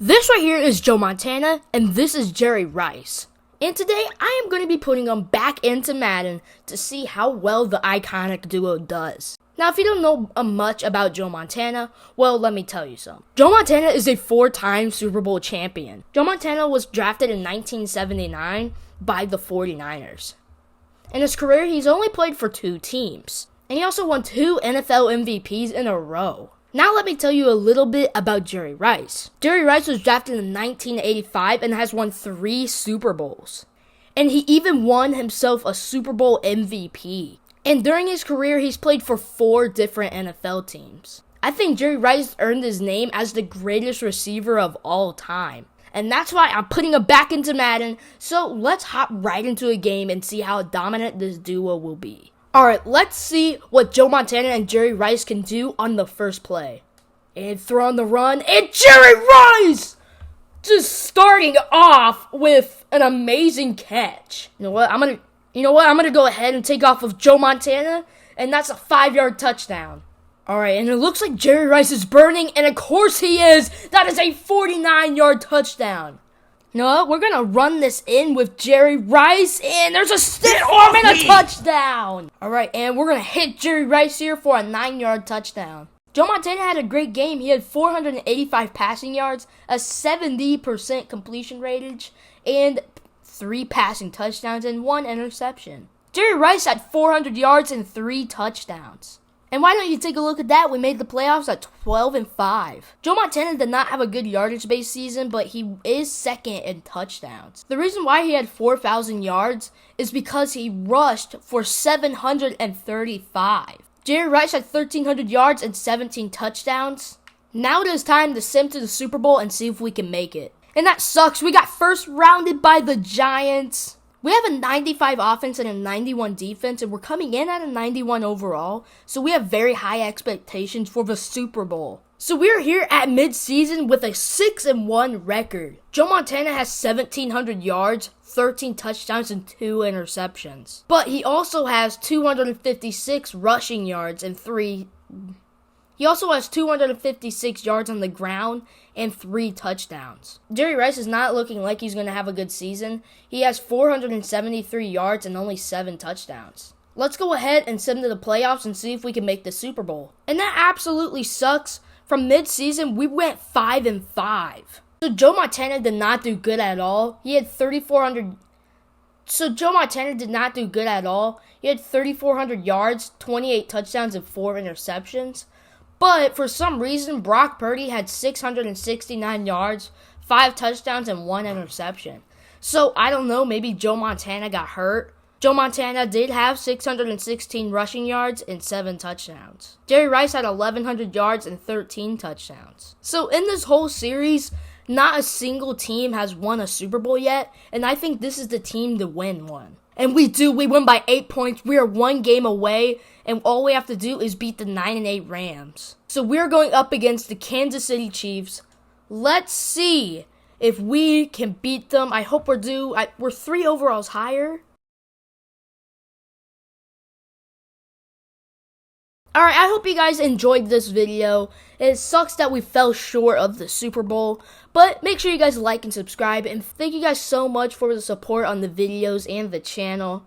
This right here is Joe Montana, and this is Jerry Rice. And today, I am going to be putting them back into Madden to see how well the iconic duo does. Now, if you don't know much about Joe Montana, well, let me tell you some. Joe Montana is a 4-time Super Bowl champion. Joe Montana was drafted in 1979 by the 49ers. In his career, he's only played for 2 teams. And he also won 2 NFL MVPs in a row. Now let me tell you a little bit about Jerry Rice. Jerry Rice was drafted in 1985 and has won 3 Super Bowls. And he even won himself a Super Bowl MVP. And during his career, he's played for 4 different NFL teams. I think Jerry Rice earned his name as the greatest receiver of all time. And that's why I'm putting him back into Madden. So let's hop right into a game and see how dominant this duo will be. Alright, let's see what Joe Montana and Jerry Rice can do on the first play. And throw on the run, and Jerry Rice! Just starting off with an amazing catch. You know what? I'm gonna go ahead and take off of Joe Montana, and that's a 5-yard touchdown. Alright, and it looks like Jerry Rice is burning, and of course he is! That is a 49-yard touchdown. You know what? We're going to run this in with Jerry Rice, and there's a stiff arm and a touchdown. All right, and we're going to hit Jerry Rice here for a 9-yard touchdown. Joe Montana had a great game. He had 485 passing yards, a 70% completion ratage, and 3 passing touchdowns and 1 interception. Jerry Rice had 400 yards and 3 touchdowns. And why don't you take a look at that? We made the playoffs at 12-5. Joe Montana did not have a good yardage-based season, but he is second in touchdowns. The reason why he had 4,000 yards is because he rushed for 735. Jerry Rice had 1,300 yards and 17 touchdowns. Now it is time to sim to the Super Bowl and see if we can make it. And that sucks. We got first rounded by the Giants. We have a 95 offense and a 91 defense, and we're coming in at a 91 overall, so we have very high expectations for the Super Bowl. So we're here at midseason with a 6-1 record. Joe Montana has 1,700 yards, 13 touchdowns, and 2 interceptions. But he also has 256 rushing yards and 3... He also has 256 yards on the ground and 3 touchdowns. Jerry Rice is not looking like he's going to have a good season. He has 473 yards and only 7 touchdowns. Let's go ahead and send to the playoffs and see if we can make the Super Bowl. And that absolutely sucks. From mid-season, we went 5-5. So Joe Montana did not do good at all. He had 3,400... So Joe Montana did not do good at all. He had 3,400 yards, 28 touchdowns, and 4 interceptions. But for some reason, Brock Purdy had 669 yards, 5 touchdowns, and 1 interception. So I don't know, maybe Joe Montana got hurt. Joe Montana did have 616 rushing yards and 7 touchdowns. Jerry Rice had 1,100 yards and 13 touchdowns. So in this whole series, not a single team has won a Super Bowl yet, and I think this is the team to win one. And we do. We win by 8 points. We are 1 game away, and all we have to do is beat the 9-8 Rams. So we're going up against the Kansas City Chiefs. Let's see if we can beat them. I hope we're 3 overalls higher. Alright, I hope you guys enjoyed this video. It sucks that we fell short of the Super Bowl, but make sure you guys like and subscribe, and thank you guys so much for the support on the videos and the channel.